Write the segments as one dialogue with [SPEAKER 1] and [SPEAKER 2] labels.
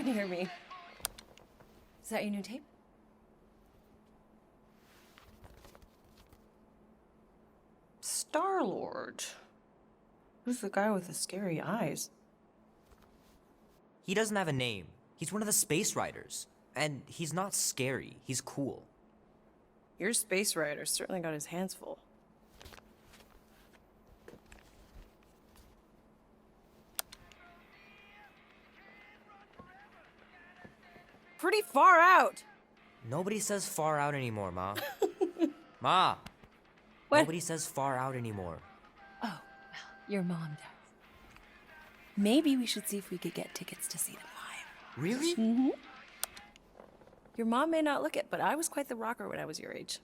[SPEAKER 1] couldn't hear me. Is that your new tape? Star-Lord. Who's the guy with the scary eyes?
[SPEAKER 2] He doesn't have a name. He's one of the space riders. And he's not scary. He's cool.
[SPEAKER 1] Your space rider certainly got his hands full. Pretty far out.
[SPEAKER 2] Nobody says far out anymore, Ma. Ma!
[SPEAKER 1] What?
[SPEAKER 2] Nobody says far out anymore.
[SPEAKER 1] Oh, well, your mom does. Maybe we should see if we could get tickets to see them live.
[SPEAKER 2] Really?
[SPEAKER 1] Mm-hmm. Your mom may not look it, but I was quite the rocker when I was your age.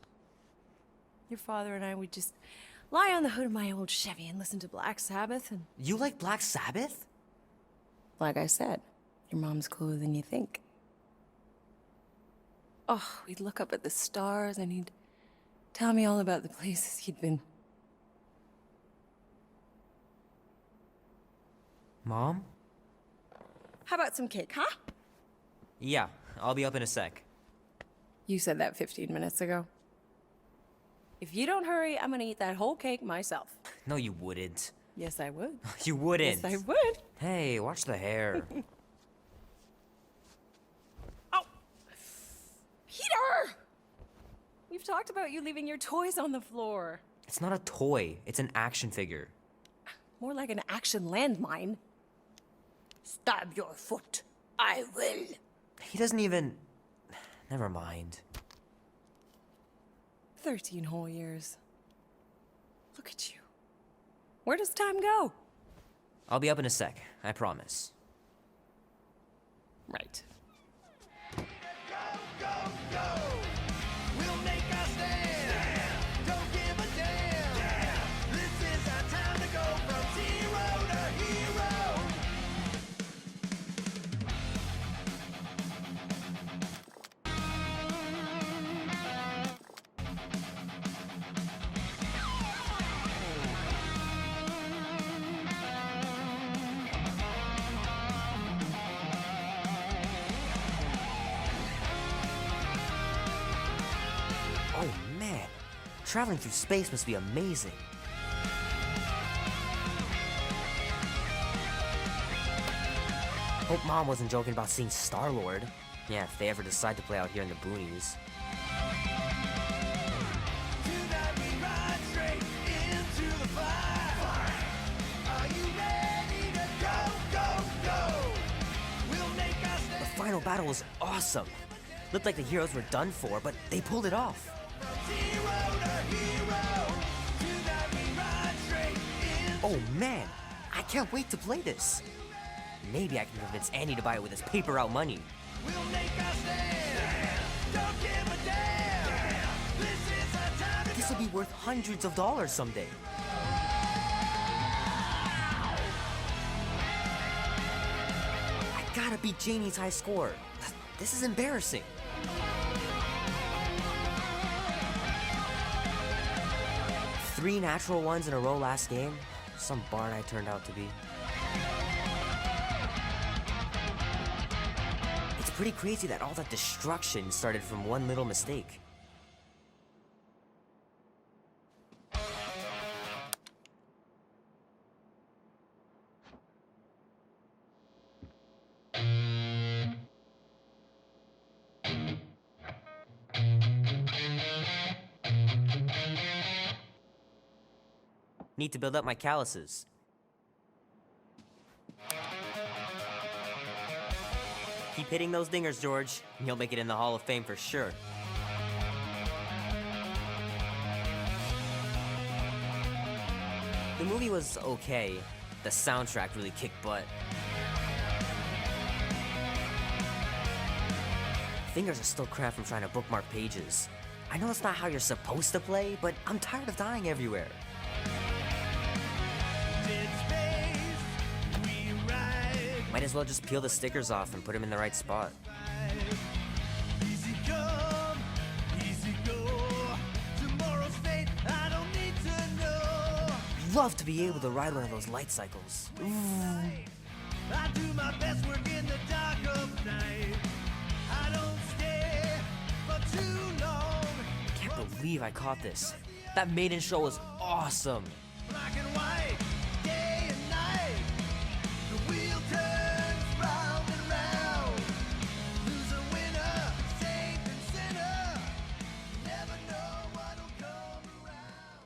[SPEAKER 1] Your father and I would just lie on the hood of my old Chevy and listen to Black Sabbath and...
[SPEAKER 2] You like Black Sabbath?
[SPEAKER 1] Like I said, your mom's cooler than you think. Oh, we'd look up at the stars and he'd tell me all about the places he'd been.
[SPEAKER 2] Mom?
[SPEAKER 1] How about some cake, huh?
[SPEAKER 2] Yeah, I'll be up in a sec.
[SPEAKER 1] You said that 15 minutes ago. If you don't hurry, I'm gonna eat that whole cake myself.
[SPEAKER 2] No, you wouldn't.
[SPEAKER 1] Yes, I would.
[SPEAKER 2] You wouldn't.
[SPEAKER 1] Yes, I would.
[SPEAKER 2] Hey, watch the hair.
[SPEAKER 1] Oh! Peter! We've talked about you leaving your toys on the floor.
[SPEAKER 2] It's not a toy. It's an action figure.
[SPEAKER 1] More like an action landmine. Stab your foot. I will.
[SPEAKER 2] He doesn't even... Never mind.
[SPEAKER 1] 13 whole years. Look at you. Where does time go?
[SPEAKER 2] I'll be up in a sec, I promise.
[SPEAKER 1] Right.
[SPEAKER 2] Oh man, traveling through space must be amazing. Hope Mom wasn't joking about seeing Star-Lord. Yeah, if they ever decide to play out here in the boonies. The final battle was awesome. Looked like the heroes were done for, but they pulled it off. Oh man, I can't wait to play this. Maybe I can convince Andy to buy it with his paper route money. This will be worth hundreds of dollars someday. I gotta beat Janie's high score. This is embarrassing. Three natural ones in a row last game. Some barn I turned out to be. It's pretty crazy that all that destruction started from one little mistake. Need to build up my calluses. Keep hitting those dingers, George, and you'll make it in the Hall of Fame for sure. The movie was okay. The soundtrack really kicked butt. Fingers are still cramped from trying to bookmark pages. I know that's not how you're supposed to play, but I'm tired of dying everywhere. Might as well just peel the stickers off and put them in the right spot.
[SPEAKER 3] Easy come, easy go. Tomorrow's fate, I don't need to know.
[SPEAKER 2] Love to be able to ride one of those light cycles. Ooh.
[SPEAKER 3] I do my best work in the dark of night. I don't stay for too long.
[SPEAKER 2] I can't believe I caught this. That maiden show was awesome.
[SPEAKER 3] Black and white, day and night. The wheel turns round and round. Loser, winner, saint and sinner. Never know what'll come around.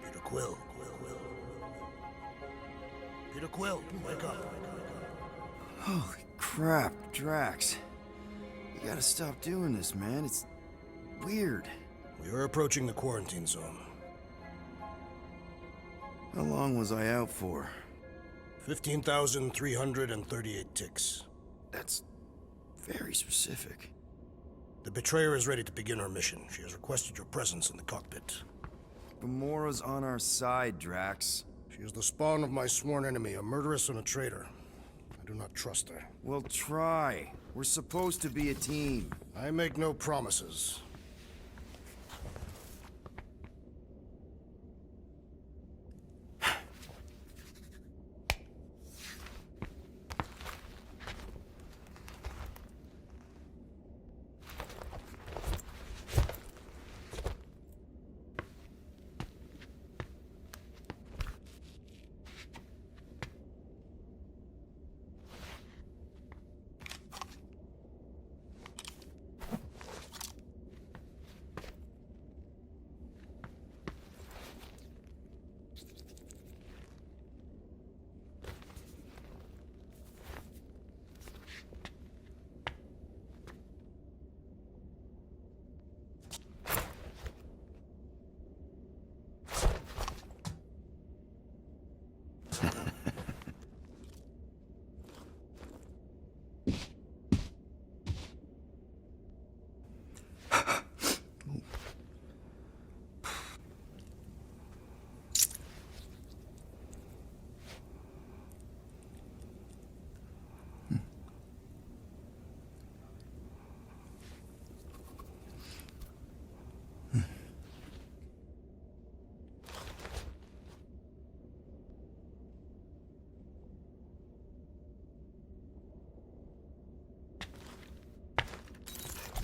[SPEAKER 4] Peter Quill. Peter Quill, wake up.
[SPEAKER 5] Holy crap, Drax. You gotta stop doing this, man. It's weird.
[SPEAKER 4] We are approaching the quarantine zone.
[SPEAKER 5] How long was I out for?
[SPEAKER 4] 15,338 ticks.
[SPEAKER 5] That's very specific.
[SPEAKER 4] The betrayer is ready to begin her mission. She has requested your presence in the cockpit.
[SPEAKER 5] Gamora's on our side, Drax.
[SPEAKER 4] She is the spawn of my sworn enemy, a murderess and a traitor. I do not trust her.
[SPEAKER 5] Well, try. We're supposed to be a team.
[SPEAKER 4] I make no promises.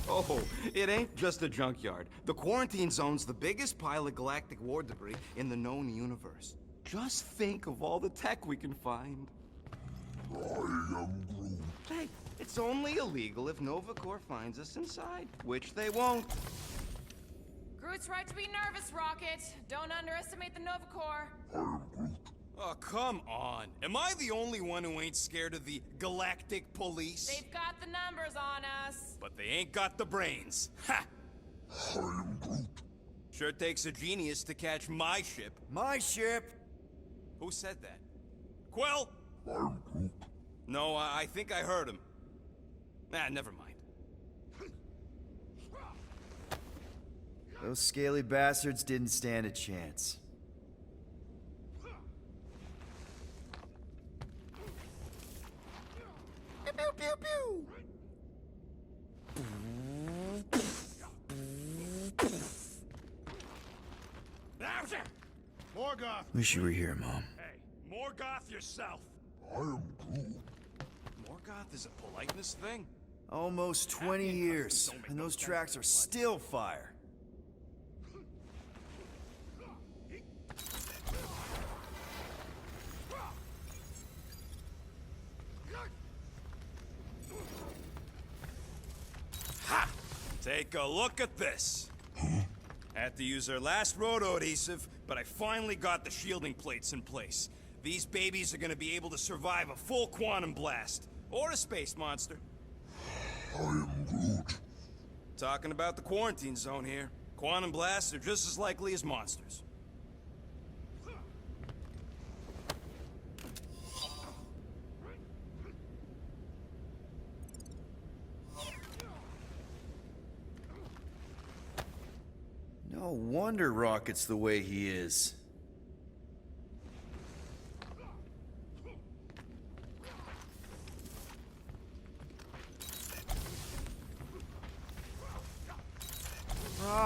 [SPEAKER 6] Oh, it ain't just a junkyard. The quarantine zone's the biggest pile of galactic war debris in the known universe. Just think of all the tech we can find.
[SPEAKER 7] I am Groot.
[SPEAKER 6] Hey, it's only illegal if Nova Corps finds us inside, which they won't.
[SPEAKER 8] Groot's right to be nervous, Rocket. Don't underestimate the Nova Corps.
[SPEAKER 7] I am Groot.
[SPEAKER 9] Oh, come on. Am I the only one who ain't scared of the galactic police?
[SPEAKER 8] They've got the numbers on us.
[SPEAKER 9] But they ain't got the brains. Ha!
[SPEAKER 7] I am Groot.
[SPEAKER 9] Sure takes a genius to catch my ship.
[SPEAKER 5] My ship!
[SPEAKER 9] Who said that? Quill?
[SPEAKER 7] I am Groot.
[SPEAKER 9] No, I think I heard him. Nah, never mind.
[SPEAKER 5] Those scaly bastards didn't stand a chance.
[SPEAKER 6] Pew, pew, pew.
[SPEAKER 4] Morgoth!
[SPEAKER 5] Wish you were here, Mom.
[SPEAKER 9] Hey, Morgoth yourself.
[SPEAKER 7] I am Groot.
[SPEAKER 9] Morgoth is a politeness thing?
[SPEAKER 5] Almost 20 years, and those tracks are still fire.
[SPEAKER 9] Ha! Take a look at this. Had to use our last roto adhesive, but I finally got the shielding plates in place. These babies are gonna be able to survive a full quantum blast. Or a space monster.
[SPEAKER 7] I am Groot.
[SPEAKER 9] Talking about the quarantine zone here. Quantum blasts are just as likely as monsters.
[SPEAKER 5] No wonder Rocket's the way he is.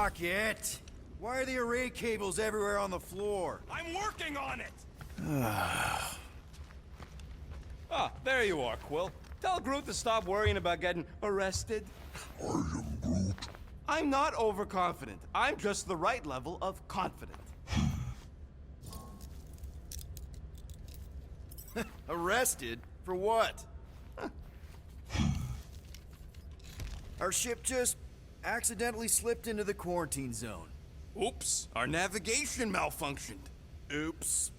[SPEAKER 5] Rocket! Why are the array cables everywhere on the floor?
[SPEAKER 9] I'm working on it! Ah, there you are, Quill. Tell Groot to stop worrying about getting arrested.
[SPEAKER 7] I am Groot.
[SPEAKER 6] I'm not overconfident. I'm just the right level of confident.
[SPEAKER 5] Arrested? For what? Our ship just accidentally slipped into the quarantine zone.
[SPEAKER 9] Oops, our navigation malfunctioned.
[SPEAKER 5] Oops.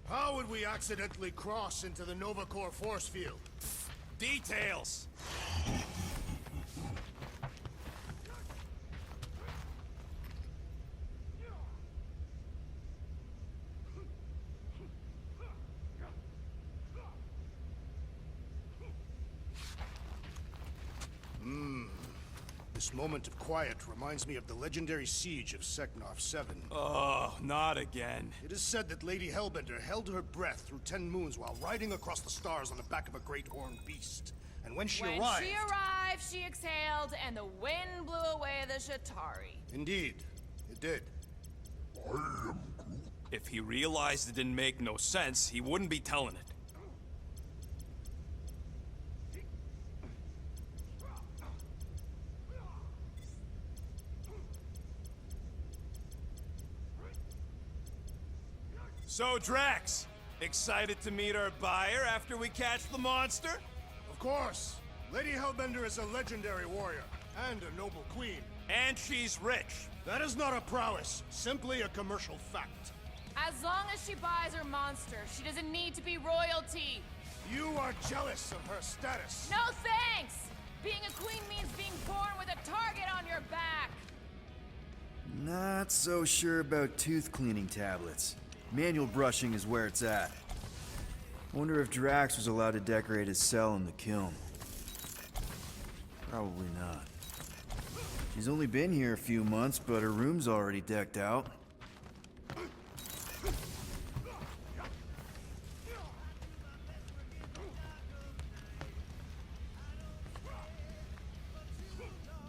[SPEAKER 4] How would we accidentally cross into the Nova Corps force field?
[SPEAKER 9] Details.
[SPEAKER 4] This moment of quiet reminds me of the legendary siege of Seknov 7.
[SPEAKER 9] Oh, not again.
[SPEAKER 4] It is said that Lady Hellbender held her breath through 10 moons while riding across the stars on the back of a great horned beast. And when she arrived...
[SPEAKER 8] she exhaled, and the wind blew away the Shatari.
[SPEAKER 4] Indeed, it did.
[SPEAKER 7] I am Groot.
[SPEAKER 9] If he realized it didn't make no sense, he wouldn't be telling it. So, Drax, excited to meet our buyer after we catch the monster?
[SPEAKER 4] Of course. Lady Hellbender is a legendary warrior and a noble queen.
[SPEAKER 9] And she's rich.
[SPEAKER 4] That is not a prowess, simply a commercial fact.
[SPEAKER 8] As long as she buys her monster, she doesn't need to be royalty.
[SPEAKER 4] You are jealous of her status.
[SPEAKER 8] No thanks! Being a queen means being born with a target on your back.
[SPEAKER 5] Not so sure about tooth cleaning tablets. Manual brushing is where it's at. Wonder if Drax was allowed to decorate his cell in the kiln. Probably not. She's only been here a few months, but her room's already decked out.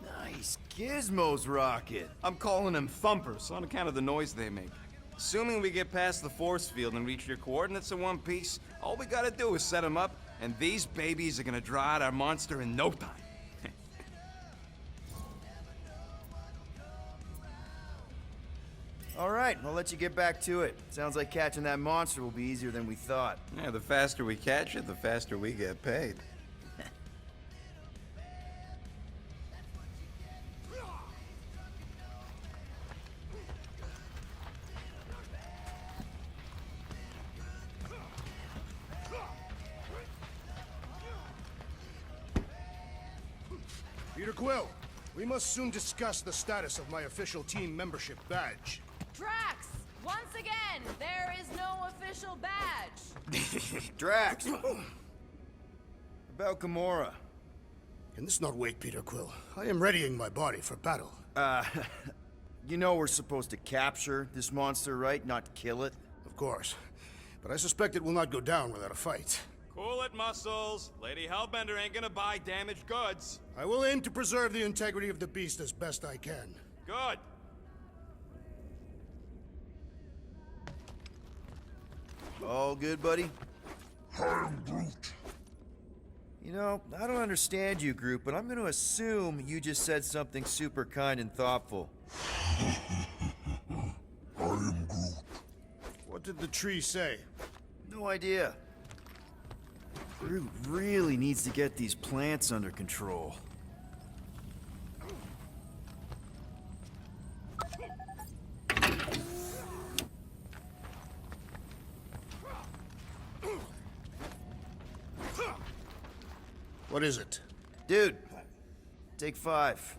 [SPEAKER 5] Nice gizmos, Rocket.
[SPEAKER 6] I'm calling them thumpers on account of the noise they make. Assuming we get past the force field and reach your coordinates in one piece, all we gotta do is set them up, and these babies are gonna draw out our monster in no time.
[SPEAKER 5] All right, I'll let you get back to it. Sounds like catching that monster will be easier than we thought.
[SPEAKER 6] Yeah, the faster we catch it, the faster we get paid.
[SPEAKER 4] Peter Quill, we must soon discuss the status of my official team membership badge.
[SPEAKER 8] Drax, once again, there is no official badge.
[SPEAKER 5] Drax! About Gamora.
[SPEAKER 4] Can this not wait, Peter Quill? I am readying my body for battle.
[SPEAKER 5] You know we're supposed to capture this monster, right? Not kill it?
[SPEAKER 4] Of course. But I suspect it will not go down without a fight.
[SPEAKER 9] Cool it, Muscles. Lady Hellbender ain't gonna buy damaged goods.
[SPEAKER 4] I will aim to preserve the integrity of the beast as best I can.
[SPEAKER 9] Good.
[SPEAKER 5] All good, buddy?
[SPEAKER 7] I am Groot.
[SPEAKER 5] You know, I don't understand you, Groot, but I'm gonna assume you just said something super kind and thoughtful.
[SPEAKER 7] I am Groot.
[SPEAKER 4] What did the tree say?
[SPEAKER 5] No idea. Groot really needs to get these plants under control.
[SPEAKER 4] What is it?
[SPEAKER 5] Dude, take 5.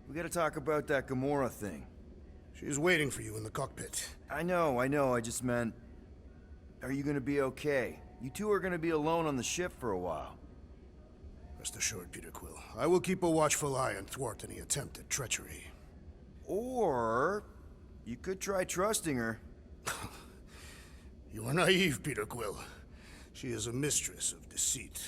[SPEAKER 5] We gotta talk about that Gamora thing.
[SPEAKER 4] She is waiting for you in the cockpit.
[SPEAKER 5] I know, I just meant... Are you gonna be okay? You two are gonna be alone on the ship for a while.
[SPEAKER 4] Rest assured, Peter Quill. I will keep a watchful eye and thwart any attempt at treachery.
[SPEAKER 5] Or... you could try trusting her.
[SPEAKER 4] You are naive, Peter Quill. She is a mistress of deceit.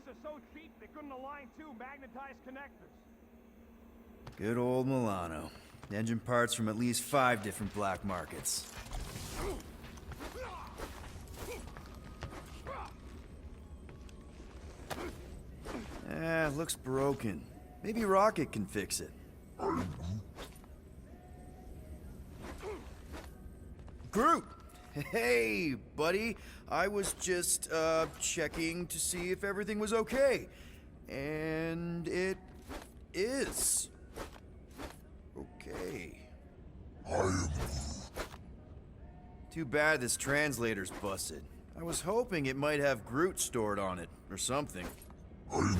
[SPEAKER 6] are so cheap they couldn't align two magnetized connectors.
[SPEAKER 5] Good old Milano. Engine parts from at least 5 different black markets. Looks broken. Maybe Rocket can fix it. Groot! Hey, buddy. I was just, checking to see if everything was okay. And it is. Okay.
[SPEAKER 7] I am Groot.
[SPEAKER 5] Too bad this translator's busted. I was hoping it might have Groot stored on it, or something.
[SPEAKER 7] I am Groot.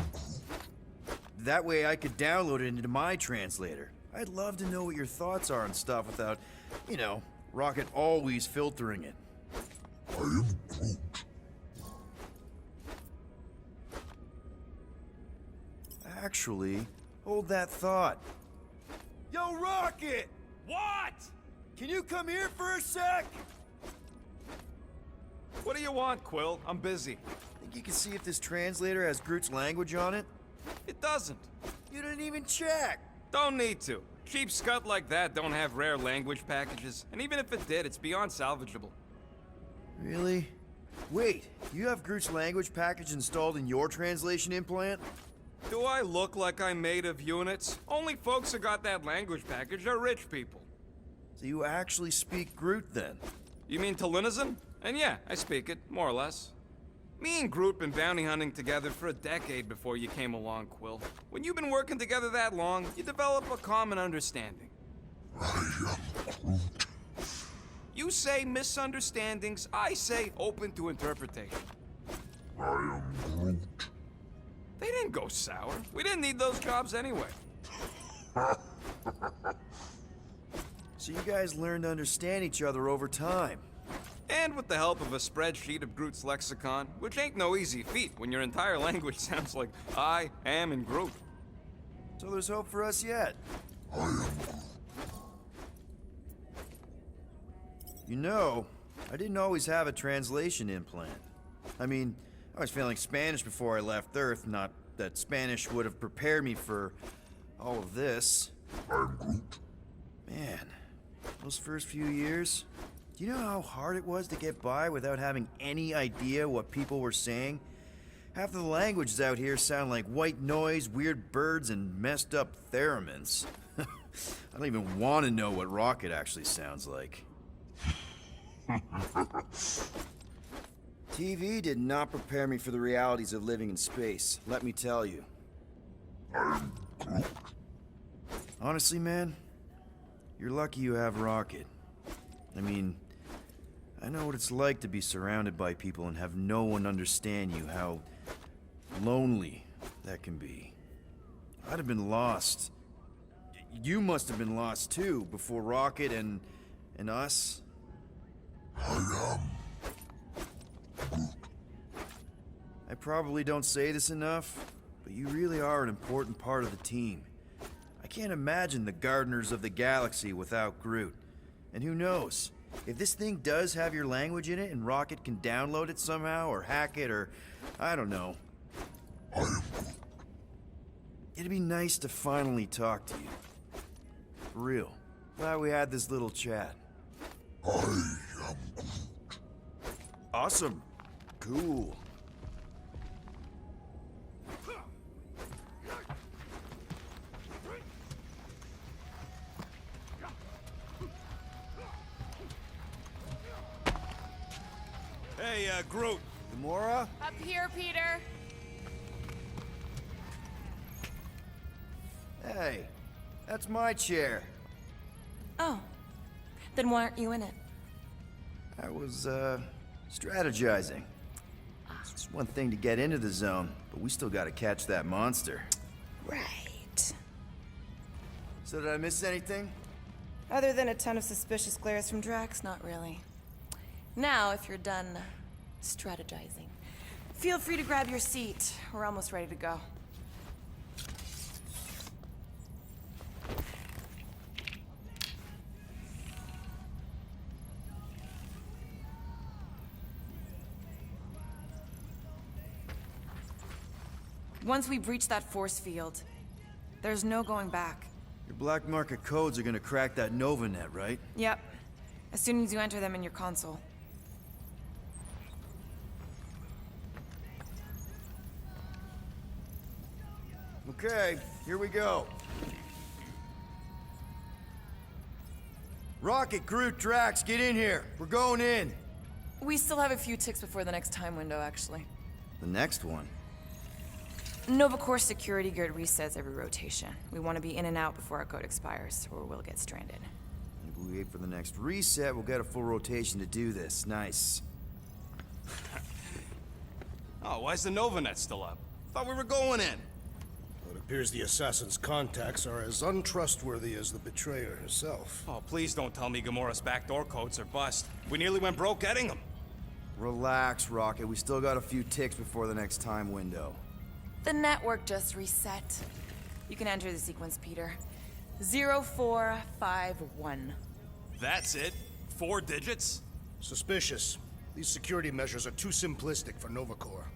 [SPEAKER 5] That way I could download it into my translator. I'd love to know what your thoughts are on stuff without, you know, Rocket always filtering it.
[SPEAKER 7] I am Groot.
[SPEAKER 5] Actually, hold that thought. Yo, Rocket!
[SPEAKER 6] What?
[SPEAKER 5] Can you come here for a sec?
[SPEAKER 6] What do you want, Quill? I'm busy.
[SPEAKER 5] Think you can see if this translator has Groot's language on it?
[SPEAKER 6] It doesn't.
[SPEAKER 5] You didn't even check!
[SPEAKER 6] Don't need to. Cheap scut like that don't have rare language packages, and even if it did, it's beyond salvageable.
[SPEAKER 5] Really? Wait, you have Groot's language package installed in your translation implant?
[SPEAKER 6] Do I look like I'm made of units? Only folks who got that language package are rich people.
[SPEAKER 5] So you actually speak Groot then?
[SPEAKER 6] You mean Talinisan? And yeah, I speak it, more or less. Me and Groot been bounty hunting together for a decade before you came along, Quill. When you've been working together that long, you develop a common understanding.
[SPEAKER 7] I am Groot.
[SPEAKER 6] You say misunderstandings, I say open to interpretation.
[SPEAKER 7] I am Groot.
[SPEAKER 6] They didn't go sour. We didn't need those jobs anyway.
[SPEAKER 5] So you guys learned to understand each other over time.
[SPEAKER 6] And with the help of a spreadsheet of Groot's lexicon, which ain't no easy feat when your entire language sounds like I am in Groot.
[SPEAKER 5] So there's hope for us yet.
[SPEAKER 7] I am Groot.
[SPEAKER 5] You know, I didn't always have a translation implant. I mean, I was failing Spanish before I left Earth, not that Spanish would have prepared me for all of this.
[SPEAKER 7] I am Groot.
[SPEAKER 5] Man, those first few years, do you know how hard it was to get by without having any idea what people were saying? Half of the languages out here sound like white noise, weird birds, and messed up theremins. I don't even want to know what Rocket actually sounds like. TV did not prepare me for the realities of living in space, let me tell you.
[SPEAKER 7] I am Groot.
[SPEAKER 5] Honestly, man, you're lucky you have Rocket. I mean, I know what it's like to be surrounded by people and have no one understand you, how lonely that can be. I'd have been lost. You must have been lost too, before Rocket and us.
[SPEAKER 7] I am.
[SPEAKER 5] I probably don't say this enough, but you really are an important part of the team. I can't imagine the Gardeners of the Galaxy without Groot. And who knows? If this thing does have your language in it and Rocket can download it somehow or hack it or I don't know.
[SPEAKER 7] I am Groot.
[SPEAKER 5] It'd be nice to finally talk to you. For real. Glad we had this little chat.
[SPEAKER 7] I am Groot.
[SPEAKER 5] Awesome. Cool.
[SPEAKER 9] Hey, Groot.
[SPEAKER 5] Gamora?
[SPEAKER 8] Up here, Peter.
[SPEAKER 5] Hey, that's my chair.
[SPEAKER 10] Oh. Then why aren't you in it?
[SPEAKER 5] I was, strategizing. It's just one thing to get into the zone, but we still gotta catch that monster.
[SPEAKER 10] Right.
[SPEAKER 5] So did I miss anything?
[SPEAKER 10] Other than a ton of suspicious glares from Drax, not really. Now, if you're done strategizing, feel free to grab your seat. We're almost ready to go. Once we breach that force field, there's no going back.
[SPEAKER 5] Your black market codes are gonna crack that Nova net, right?
[SPEAKER 10] Yep. As soon as you enter them in your console.
[SPEAKER 5] Okay, here we go. Rocket, Groot, Drax, get in here. We're going in.
[SPEAKER 10] We still have a few ticks before the next time window, actually.
[SPEAKER 5] The next one?
[SPEAKER 10] Nova Corps security grid resets every rotation. We want to be in and out before our code expires, or we'll get stranded.
[SPEAKER 5] If we wait for the next reset, we'll get a full rotation to do this. Nice.
[SPEAKER 9] Oh, why's the Novanet still up? Thought we were going in.
[SPEAKER 4] Well, it appears the assassin's contacts are as untrustworthy as the betrayer herself.
[SPEAKER 9] Oh, please don't tell me Gamora's backdoor codes are bust. We nearly went broke getting them.
[SPEAKER 5] Relax, Rocket. We still got a few ticks before the next time window.
[SPEAKER 10] The network just reset. You can enter the sequence, Peter. 0451.
[SPEAKER 9] That's it? 4 digits?
[SPEAKER 4] Suspicious. These security measures are too simplistic for Nova Corps.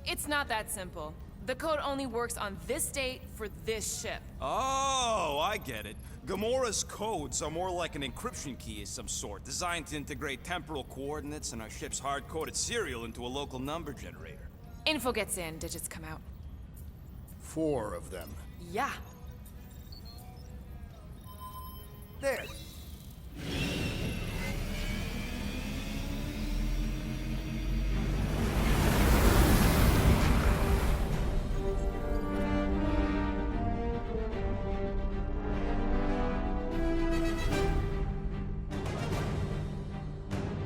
[SPEAKER 8] It's not that simple. The code only works on this date for this ship.
[SPEAKER 9] Oh, I get it. Gamora's codes are more like an encryption key of some sort, designed to integrate temporal coordinates and our ship's hard-coded serial into a local number generator.
[SPEAKER 8] Info gets in, digits come out.
[SPEAKER 4] 4 of them.
[SPEAKER 8] Yeah.
[SPEAKER 5] There.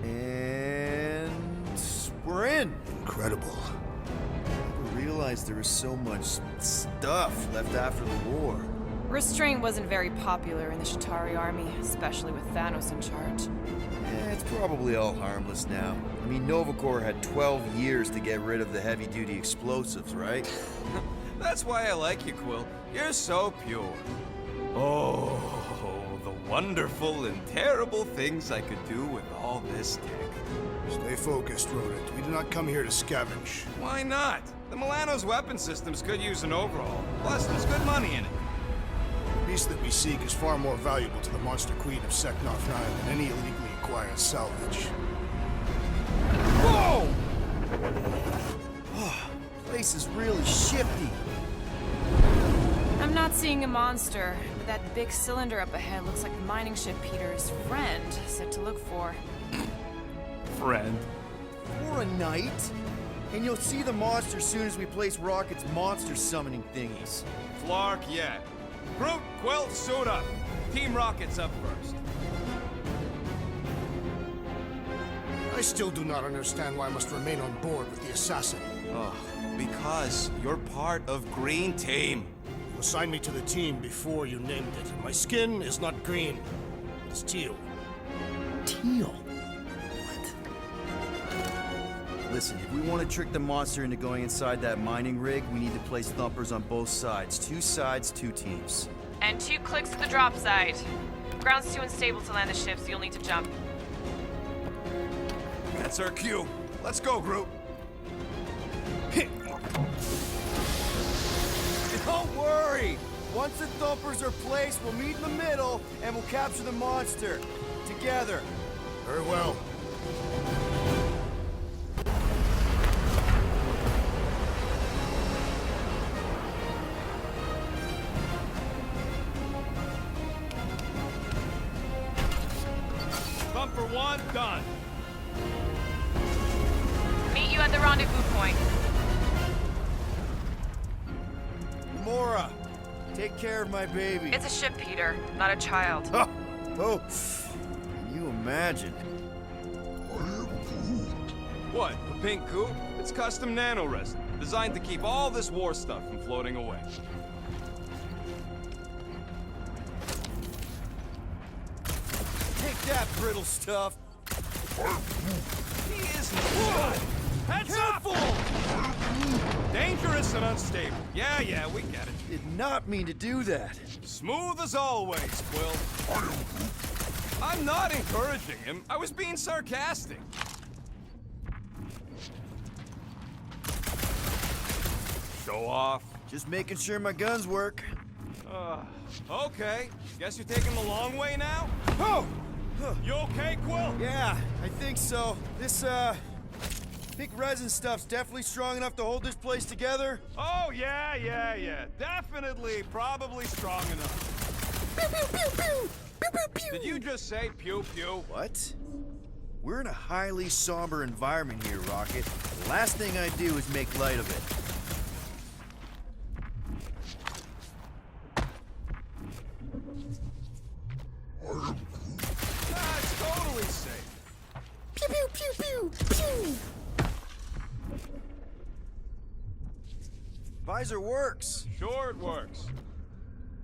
[SPEAKER 5] And we're in.
[SPEAKER 4] Incredible.
[SPEAKER 5] I realized there was so much stuff left after the war.
[SPEAKER 10] Restraint wasn't very popular in the Shatari army, especially with Thanos in charge.
[SPEAKER 5] It's probably all harmless now. I mean, Nova Corps had 12 years to get rid of the heavy-duty explosives, right?
[SPEAKER 9] That's why I like you, Quill. You're so pure. Oh, the wonderful and terrible things I could do with all this tech.
[SPEAKER 4] Stay focused, Rodent. We do not come here to scavenge.
[SPEAKER 9] Why not? The Milano's weapon systems could use an overhaul. Plus, there's good money in it.
[SPEAKER 4] The beast that we seek is far more valuable to the monster queen of Seknarf 9 than any illegally acquired salvage.
[SPEAKER 5] Whoa! Oh, place is really shifty.
[SPEAKER 10] I'm not seeing a monster, but that big cylinder up ahead looks like the mining ship Peter's friend said to look for.
[SPEAKER 9] Friend.
[SPEAKER 5] For a night? And you'll see the monster soon as we place Rocket's monster summoning thingies.
[SPEAKER 9] Flark, yeah. Groot, Quill, suit up. Team Rocket's up first.
[SPEAKER 4] I still do not understand why I must remain on board with the assassin.
[SPEAKER 9] Oh, because you're part of Green Team.
[SPEAKER 4] You assigned me to the team before you named it, and my skin is not green. It's teal.
[SPEAKER 5] Teal? Listen, if we want to trick the monster into going inside that mining rig, we need to place thumpers on both sides. 2 sides, 2 teams.
[SPEAKER 8] And 2 clicks to the drop side. Ground's too unstable to land the ship, so you'll need to jump.
[SPEAKER 9] That's our cue. Let's go, Groot.
[SPEAKER 5] Don't worry! Once the thumpers are placed, we'll meet in the middle, and we'll capture the monster. Together.
[SPEAKER 4] Very well.
[SPEAKER 9] Thumper 1, done.
[SPEAKER 8] Meet you at the rendezvous point.
[SPEAKER 5] Mora, take care of my baby.
[SPEAKER 8] It's a ship, Peter, not a child.
[SPEAKER 5] Oh, can you imagine?
[SPEAKER 9] What, the pink coupe? It's custom nano-resin, designed to keep all this war stuff from floating away.
[SPEAKER 5] Take that, brittle stuff.
[SPEAKER 9] He isn't good. Heads
[SPEAKER 5] Careful!
[SPEAKER 9] up! Dangerous and unstable. Yeah, we get it.
[SPEAKER 5] Did not mean to do that.
[SPEAKER 9] Smooth as always, Quill. I'm not encouraging him. I was being sarcastic. Show off.
[SPEAKER 5] Just making sure my guns work.
[SPEAKER 9] Okay. Guess you're taking the long way now?
[SPEAKER 5] Oh!
[SPEAKER 9] You okay, Quill?
[SPEAKER 5] Yeah, I think so. This, thick resin stuff's definitely strong enough to hold this place together.
[SPEAKER 9] Oh, yeah. Definitely, probably strong enough.
[SPEAKER 5] Pew, pew, pew, pew! Pew, pew, pew!
[SPEAKER 9] Did you just say pew pew?
[SPEAKER 5] What? We're in a highly somber environment here, Rocket. The last thing I do is make light of it.
[SPEAKER 9] It's totally safe.
[SPEAKER 5] Pew, pew, pew, pew, pew! Visor works.
[SPEAKER 9] Sure it works.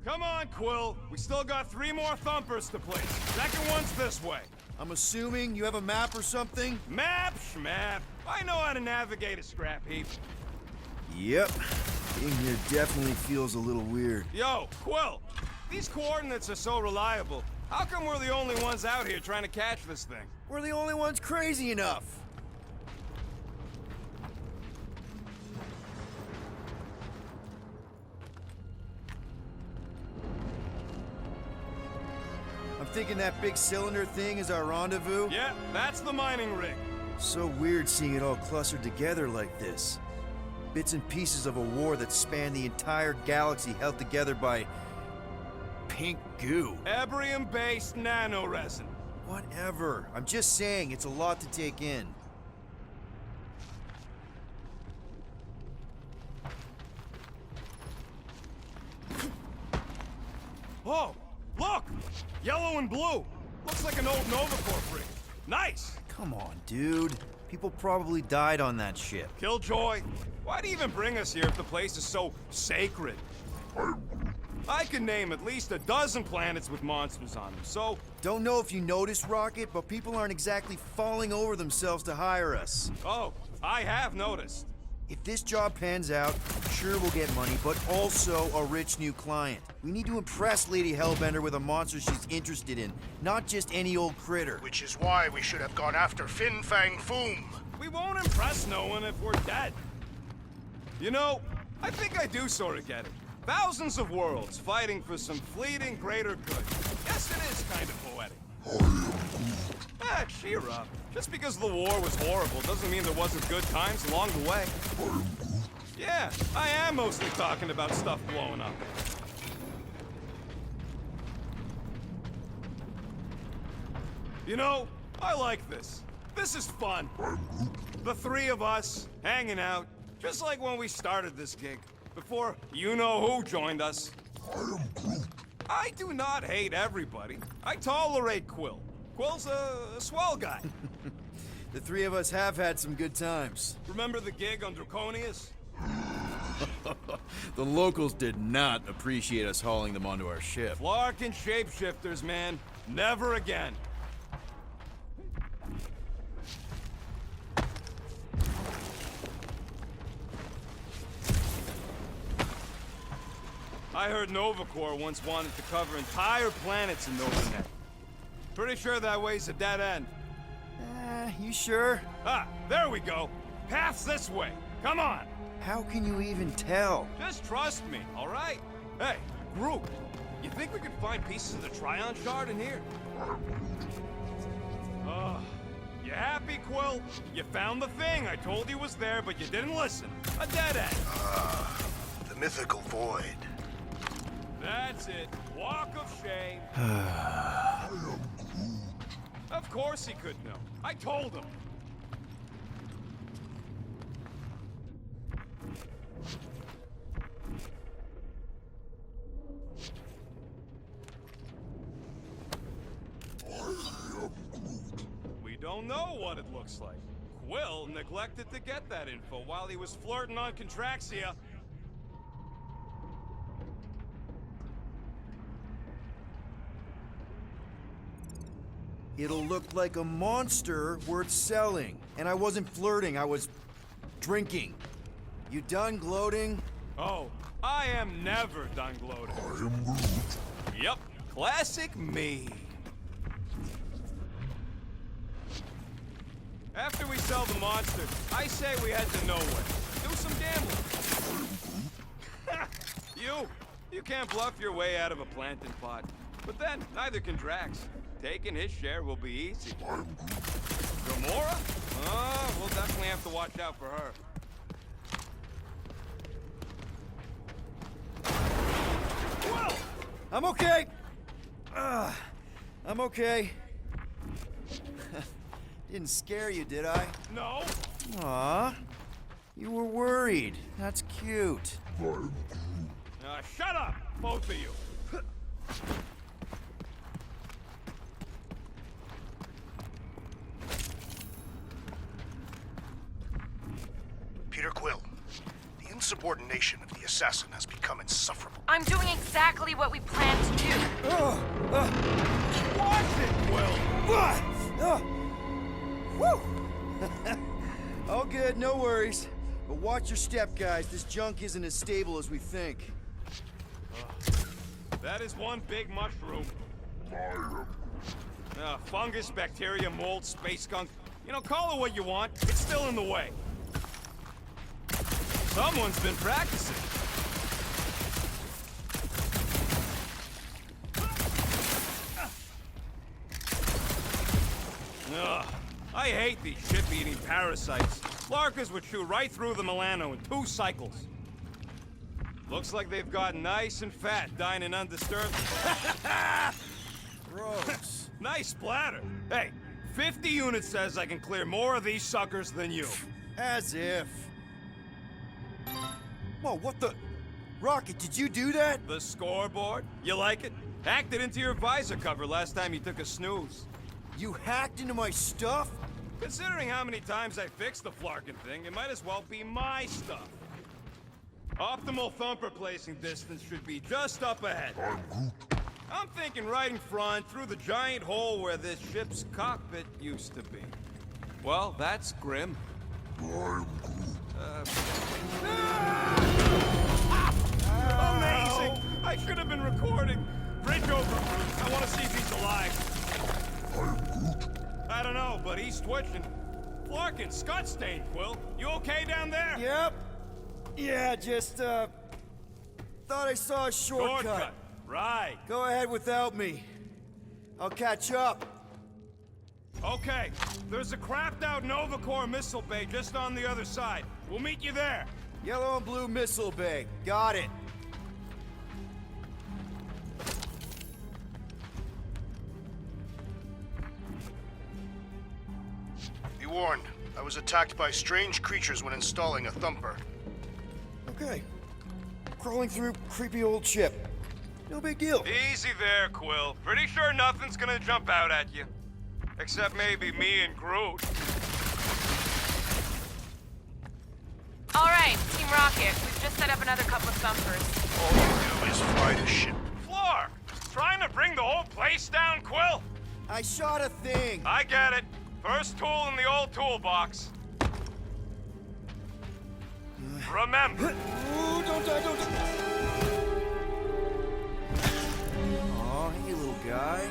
[SPEAKER 9] Come on, Quill. We still got 3 more thumpers to place. Second one's this way.
[SPEAKER 5] I'm assuming you have a map or something?
[SPEAKER 9] Map, schmap. I know how to navigate a scrap heap.
[SPEAKER 5] Yep. Being here definitely feels a little weird.
[SPEAKER 9] Yo, Quill. These coordinates are so reliable. How come we're the only ones out here trying to catch this thing?
[SPEAKER 5] We're the only ones crazy enough. I'm thinking that big cylinder thing is our rendezvous.
[SPEAKER 9] Yeah, that's the mining rig.
[SPEAKER 5] So weird seeing it all clustered together like this. Bits and pieces of a war that spanned the entire galaxy held together by pink goo.
[SPEAKER 9] Ebrium-based nanoresin.
[SPEAKER 5] Whatever. I'm just saying, it's a lot to take in.
[SPEAKER 9] Oh, look! Yellow and blue. Looks like an old Novacorp rig. Nice!
[SPEAKER 5] Come on, dude. People probably died on that ship.
[SPEAKER 9] Killjoy, why do you even bring us here if the place is so sacred? I can name at least a dozen planets with monsters on them, so...
[SPEAKER 5] Don't know if you noticed, Rocket, but people aren't exactly falling over themselves to hire us.
[SPEAKER 9] Oh, I have noticed.
[SPEAKER 5] If this job pans out, sure we'll get money, but also a rich new client. We need to impress Lady Hellbender with a monster she's interested in, not just any old critter.
[SPEAKER 4] Which is why we should have gone after Fin Fang Foom.
[SPEAKER 9] We won't impress no one if we're dead. You know, I think I do sort of get it. Thousands of worlds fighting for some fleeting greater good. Yes, it is kind of poetic. Ah, cheer up. Just because the war was horrible doesn't mean there wasn't good times along the way. Yeah, I am mostly talking about stuff blowing up. You know, I like this. This is fun. The 3 of us, hanging out, just like when we started this gig. Before you-know-who joined us. I do not hate everybody. I tolerate Quill. Quill's a swell guy.
[SPEAKER 5] The 3 of us have had some good times.
[SPEAKER 9] Remember the gig on Draconius?
[SPEAKER 5] The locals did not appreciate us hauling them onto our ship.
[SPEAKER 9] Flark and shapeshifters, man. Never again. I heard Novacorp once wanted to cover entire planets in Novanet. Pretty sure that way's a dead end.
[SPEAKER 5] You sure?
[SPEAKER 9] Ah, there we go. Path's this way. Come on.
[SPEAKER 5] How can you even tell?
[SPEAKER 9] Just trust me, all right? Hey, group, you think we could find pieces of the Trion Shard in here? You happy, Quill? You found the thing I told you was there, but you didn't listen. A dead end.
[SPEAKER 4] The mythical void.
[SPEAKER 9] That's it. Walk of shame. Of course he could know. I told him. We don't know what it looks like. Quill neglected to get that info while he was flirting on Contraxia.
[SPEAKER 5] It'll look like a monster worth selling. And I wasn't flirting, I was drinking. You done gloating?
[SPEAKER 9] Oh, I am never done gloating. Yep, classic me. After we sell the monster, I say we head to nowhere. Do some gambling.
[SPEAKER 6] You can't bluff your way out of a planting pot. But then, neither can Drax. Taking his share will be easy. Gamora? We'll definitely have to watch out for her.
[SPEAKER 5] Whoa! I'm okay. I'm okay. Didn't scare you, did I?
[SPEAKER 6] No.
[SPEAKER 5] Aw. You were worried. That's cute.
[SPEAKER 6] Shut up, both of you.
[SPEAKER 4] Peter Quill, the insubordination of the assassin has become insufferable.
[SPEAKER 8] I'm doing exactly what we planned to do.
[SPEAKER 6] Watch it, Will.
[SPEAKER 5] Woo! All good, no worries. But watch your step, guys. This junk isn't as stable as we think.
[SPEAKER 6] That is one big mushroom. Fungus, bacteria, mold, space skunk. You know, call it what you want. It's still in the way. Someone's been practicing. Ugh. I hate these ship-eating parasites. Larkers would shoot right through the Milano in 2 cycles. Looks like they've gotten nice and fat, dining undisturbed.
[SPEAKER 5] Gross.
[SPEAKER 6] Nice splatter. Hey, 50 units says I can clear more of these suckers than you.
[SPEAKER 5] As if. Whoa, what the? Rocket, did you do that?
[SPEAKER 6] The scoreboard? You like it? Hacked it into your visor cover last time you took a snooze.
[SPEAKER 5] You hacked into my stuff?
[SPEAKER 6] Considering how many times I fixed the Flarkin thing, it might as well be my stuff. Optimal thumper placing distance should be just up ahead. I'm thinking right in front, through the giant hole where this ship's cockpit used to be. Well, that's grim. Amazing! I should have been recording. Bridge over, Bruce. I want to see if he's alive. I don't know, but he's twitching. Flarkin, Scott stain, Quill. You okay down there?
[SPEAKER 5] Yep. Yeah, just, thought I saw a shortcut.
[SPEAKER 6] Shortcut. Right.
[SPEAKER 5] Go ahead without me. I'll catch up.
[SPEAKER 6] Okay. There's a crapped-out Nova Corps missile bay just on the other side. We'll meet you there.
[SPEAKER 5] Yellow and blue missile bay. Got it.
[SPEAKER 4] Be warned, I was attacked by strange creatures when installing a thumper.
[SPEAKER 5] Okay. Crawling through creepy old ship. No big deal.
[SPEAKER 6] Easy there, Quill. Pretty sure nothing's gonna jump out at you. Except maybe me and Groot.
[SPEAKER 8] All right, Team Rocket. We've just set up another couple of thumpers.
[SPEAKER 4] All you do is fly the ship.
[SPEAKER 6] Flark! Trying to bring the whole place down, Quill?
[SPEAKER 5] I shot a thing.
[SPEAKER 6] I get it. First tool in the old toolbox. Remember.
[SPEAKER 5] Ooh, don't die, don't die. Aw, hey, little guy.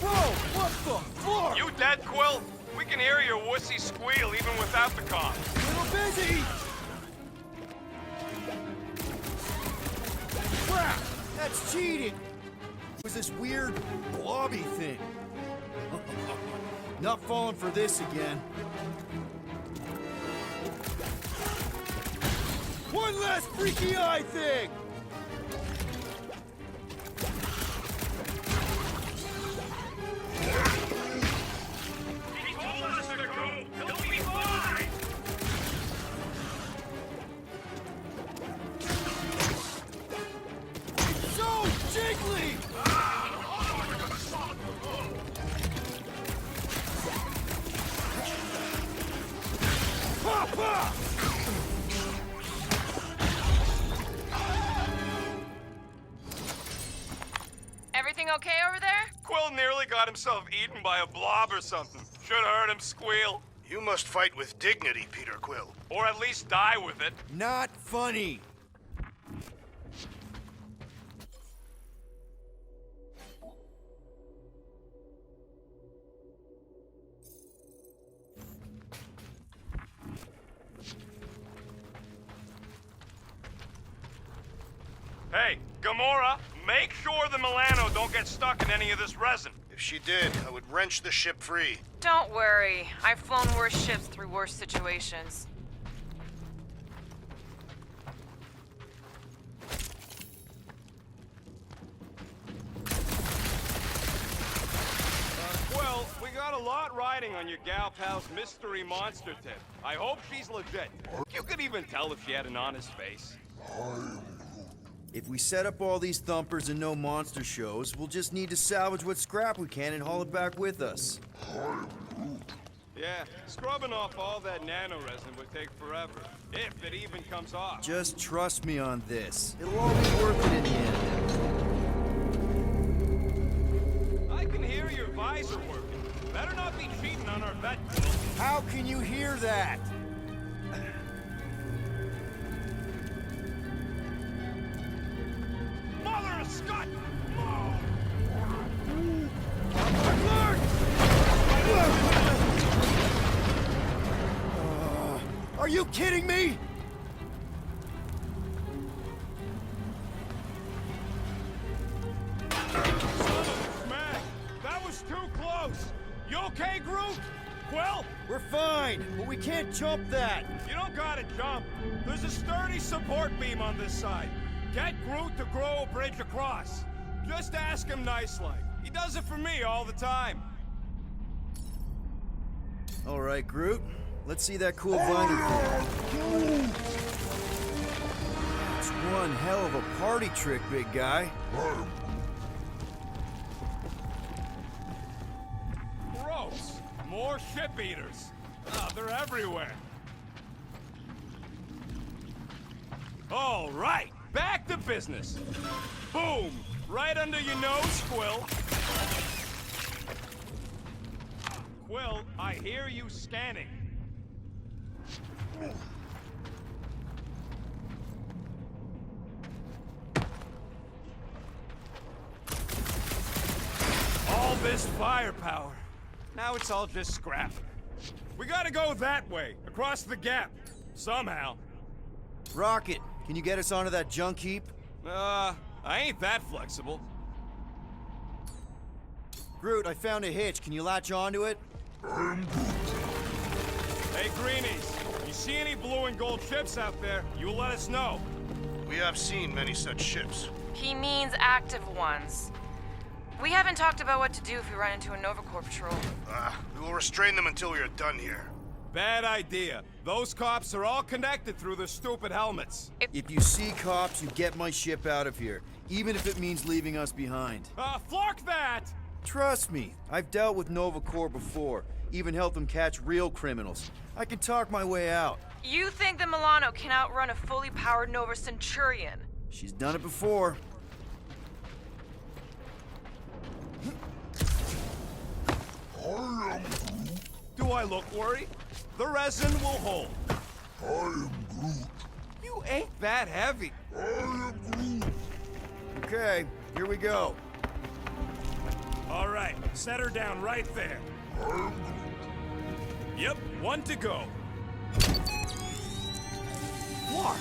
[SPEAKER 5] Whoa, what the fuck?
[SPEAKER 6] You dead, Quill? We can hear your wussy squeal even without the comms.
[SPEAKER 5] Little busy. Crap! That's cheating! It was this weird blobby thing. Not falling for this again. One last freaky eye thing!
[SPEAKER 6] He told us to go! He'll be fine!
[SPEAKER 5] So jiggly! Papa!
[SPEAKER 8] Everything okay over there?
[SPEAKER 6] Quill nearly got himself eaten by a blob or something. Should have heard him squeal.
[SPEAKER 4] You must fight with dignity, Peter Quill.
[SPEAKER 6] Or at least die with it.
[SPEAKER 5] Not funny.
[SPEAKER 9] Hey, Gamora, make sure the Milano don't get stuck in any of this resin.
[SPEAKER 4] If she did, I would wrench the ship free.
[SPEAKER 8] Don't worry. I've flown worse ships through worse situations.
[SPEAKER 9] Well, we got a lot riding on your gal pal's mystery monster tip. I hope she's legit. You could even tell if she had an honest face.
[SPEAKER 5] If we set up all these thumpers and no monster shows, we'll just need to salvage what scrap we can and haul it back with us.
[SPEAKER 9] Yeah, scrubbing off all that nano resin would take forever, if it even comes off.
[SPEAKER 5] Just trust me on this. It'll all be worth it in the end.
[SPEAKER 9] I can hear your visor working. Better not be cheating on our vet.
[SPEAKER 5] How can you hear that?
[SPEAKER 9] Mother of Scott!
[SPEAKER 5] Are you kidding me?
[SPEAKER 9] Man, that was too close. You okay, Groot? Quill?
[SPEAKER 5] We're fine, but we can't jump that.
[SPEAKER 9] You don't gotta jump. There's a sturdy support beam on this side. Get Groot to grow a bridge across. Just ask him nice-like. He does it for me all the time.
[SPEAKER 5] All right, Groot. Let's see that cool vine. It's one hell of a party trick, big guy.
[SPEAKER 9] Gross. More ship eaters. Oh, they're everywhere. All right, back to business. Boom! Right under your nose, Quill. Quill, I hear you scanning. All this firepower. Now it's all just scrap. We gotta go that way, across the gap. Somehow.
[SPEAKER 5] Rocket, can you get us onto that junk heap?
[SPEAKER 9] I ain't that flexible.
[SPEAKER 5] Groot, I found a hitch. Can you latch onto it?
[SPEAKER 9] Hey, Greenies, you see any blue and gold ships out there, you let us know.
[SPEAKER 4] We have seen many such ships.
[SPEAKER 8] He means active ones. We haven't talked about what to do if we run into a Nova Corps patrol.
[SPEAKER 4] We will restrain them until we are done here.
[SPEAKER 9] Bad idea. Those cops are all connected through their stupid helmets.
[SPEAKER 5] If you see cops, you get my ship out of here, even if it means leaving us behind.
[SPEAKER 9] Flark that!
[SPEAKER 5] Trust me, I've dealt with Nova Corps before, even helped them catch real criminals. I can talk my way out.
[SPEAKER 8] You think the Milano can outrun a fully powered Nova Centurion?
[SPEAKER 5] She's done it before.
[SPEAKER 9] Do I look worried? The resin will hold.
[SPEAKER 7] I am Groot.
[SPEAKER 9] You ain't that heavy.
[SPEAKER 7] I am Groot.
[SPEAKER 5] Okay, here we go.
[SPEAKER 9] All right, set her down right there.
[SPEAKER 7] I am Groot.
[SPEAKER 9] Yep, one to go. Flark!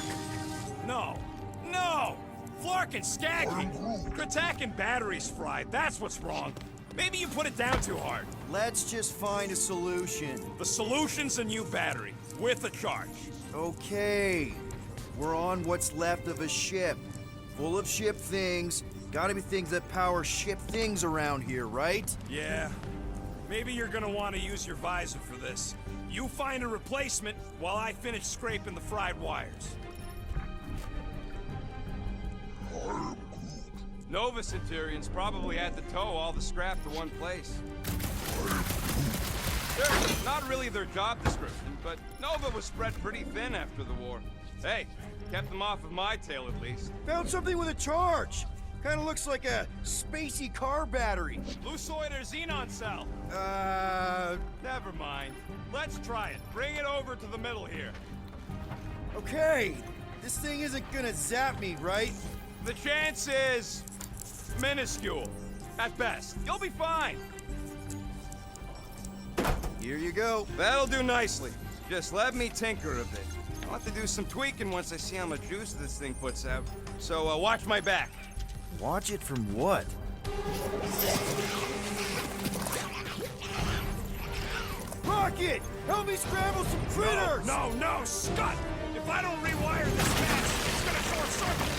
[SPEAKER 9] No, no! Flark and Skaggy! Kratak and batteries fried, that's what's wrong. Maybe you put it down too hard.
[SPEAKER 5] Let's just find a solution.
[SPEAKER 9] The solution's a new battery, with a charge.
[SPEAKER 5] Okay, we're on what's left of a ship. Full of ship things. Gotta be things that power ship things around here, right?
[SPEAKER 9] Yeah. Maybe you're gonna want to use your visor for this. You find a replacement while I finish scraping the fried wires. Nova Centurions probably had to tow all the scrap to one place. Not really their job description, but Nova was spread pretty thin after the war. Hey, kept them off of my tail at least.
[SPEAKER 5] Found something with a charge. Kinda looks like a spacey car battery.
[SPEAKER 9] Lucioid or xenon cell? Never mind. Let's try it. Bring it over to the middle here.
[SPEAKER 5] Okay. This thing isn't gonna zap me, right?
[SPEAKER 9] The chance is minuscule. At best. You'll be fine.
[SPEAKER 5] Here you go.
[SPEAKER 9] That'll do nicely. Just let me tinker a bit.
[SPEAKER 6] I'll have to do some tweaking once I see how much juice this thing puts out. So, watch my back.
[SPEAKER 5] Watch it from what? Rocket! Help me scramble some critters!
[SPEAKER 9] No, no, Scott! If I don't rewire this mast, it's gonna short circuit!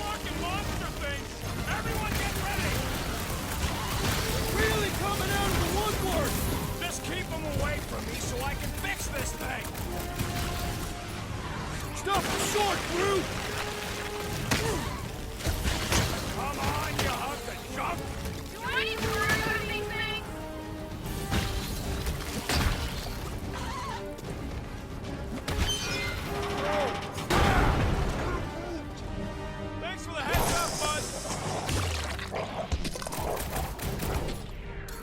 [SPEAKER 9] Fucking monster things! Everyone get ready!
[SPEAKER 3] Really coming out of the woodwork!
[SPEAKER 9] Just keep them away from me so I can fix this thing!
[SPEAKER 3] Stop short, Groot!
[SPEAKER 9] Come on, you hunk of junk!
[SPEAKER 8] Do I need to learn how to make things?
[SPEAKER 9] Thanks for the heads up, bud!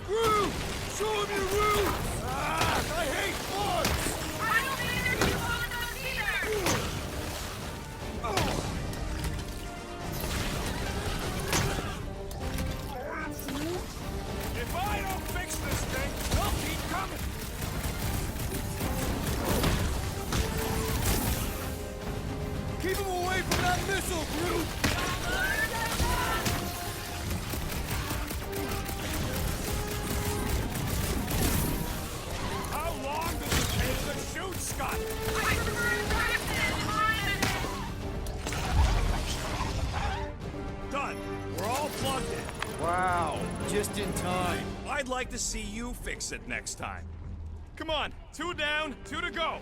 [SPEAKER 3] Groot! Show him your roots! Ah, I hate bugs!
[SPEAKER 8] I don't either, you want those either!
[SPEAKER 9] If I don't fix this thing, they'll keep coming!
[SPEAKER 3] Keep him away from that missile, Groot!
[SPEAKER 9] How long does it take to shoot, Scott?
[SPEAKER 8] I prefer to practice,
[SPEAKER 9] Done. We're all plugged in.
[SPEAKER 5] Wow, just in time.
[SPEAKER 9] I'd like to see you fix it next time. Come on, 2 down, 2 to go.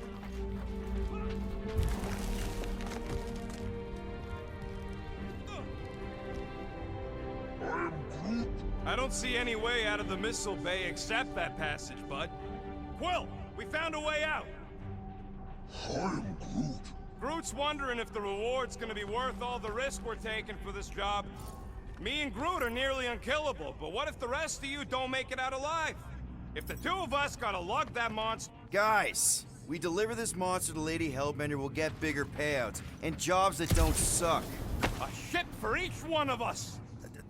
[SPEAKER 9] I don't see any way out of the missile bay except that passage, bud. Quill, we found a way out.
[SPEAKER 7] I am Groot.
[SPEAKER 9] Groot's wondering if the reward's gonna be worth all the risk we're taking for this job. Me and Groot are nearly unkillable, but what if the rest of you don't make it out alive? If the 2 of us gotta lug that monster...
[SPEAKER 5] Guys, we deliver this monster to Lady Hellbender, we'll get bigger payouts and jobs that don't suck.
[SPEAKER 9] A ship for each one of us!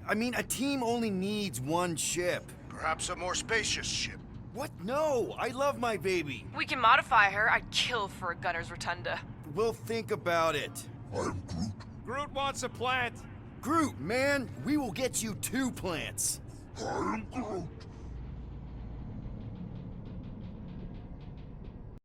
[SPEAKER 5] I mean, a team only needs one ship.
[SPEAKER 4] Perhaps a more spacious ship.
[SPEAKER 5] What? No, I love my baby.
[SPEAKER 10] We can modify her. I'd kill for a gunner's rotunda.
[SPEAKER 5] We'll think about it.
[SPEAKER 7] I am Groot.
[SPEAKER 9] Groot wants a plant.
[SPEAKER 5] Groot, man, we will get you 2 plants.
[SPEAKER 7] I am Groot.